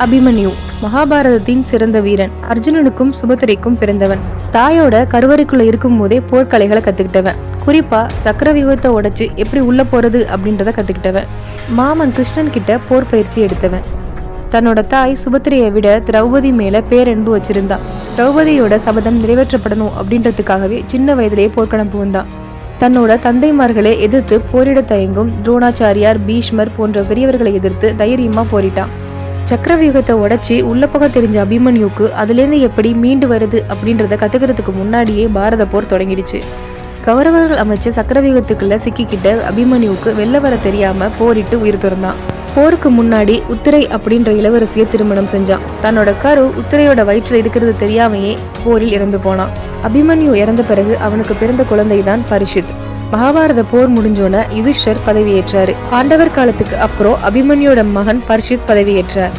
அபிமன்யு மகாபாரதத்தின் சிறந்த வீரன். அர்ஜுனனுக்கும் சுபத்திரைக்கும் பிறந்தவன். தாயோட கருவறைக்குள்ள இருக்கும் போதே போர்க்கலைகளை கத்துக்கிட்டவன். குறிப்பா சக்கரவியூகத்தை உடைச்சு எப்படி உள்ள போறது அப்படின்றத கத்துக்கிட்டவன். மாமன் கிருஷ்ணன் கிட்ட போர் பயிற்சி எடுத்தவன். தன்னோட தாய் சுபத்திரையை விட திரௌபதி மேல பேரன்பு வச்சிருந்தா. திரௌபதியோட சபதம் நிறைவேற்றப்படணும் அப்படின்றதுக்காகவே சின்ன வயதிலேயே போர்க்களம் புகுந்தான். தன்னோட தந்தைமார்களை எதிர்த்து போரிட தயங்கும் துரோணாச்சாரியார், பீஷ்மர் போன்ற பெரியவர்களை எதிர்த்து தைரியமா போரிட்டான். சக்கரவியூகத்தை உடைச்சி உள்ள போக தெரிஞ்ச அபிமன்யுக்கு அதுலேருந்து எப்படி மீண்டு வருது அப்படின்றத கத்துக்கிறதுக்கு முன்னாடியே பாரத போர் தொடங்கிடுச்சு. கௌரவர்கள் அமைச்ச சக்கரவியூகத்துக்குள்ள சிக்கிக்கிட்ட அபிமன்யுக்கு வெளில வர தெரியாம போரிட்டு உயிர் துறந்தான். போருக்கு முன்னாடி உத்திரை அப்படின்ற இளவரசியை திருமணம் செஞ்சான். தன்னோட கரு உத்திரையோட வயிற்றுல இருக்கிறது தெரியாமையே போரில் இறந்து போனான். அபிமன்யு இறந்த பிறகு அவனுக்கு பிறந்த குழந்தைதான் பரிஷித். மகாபாரத போர் முடிஞ்சோன யுதிஷ்டர் பதவியேற்றாரு. பாண்டவர் காலத்துக்கு அப்புறம் அபிமன்யோட மகன் பரிஷித் பதவியேற்றார்.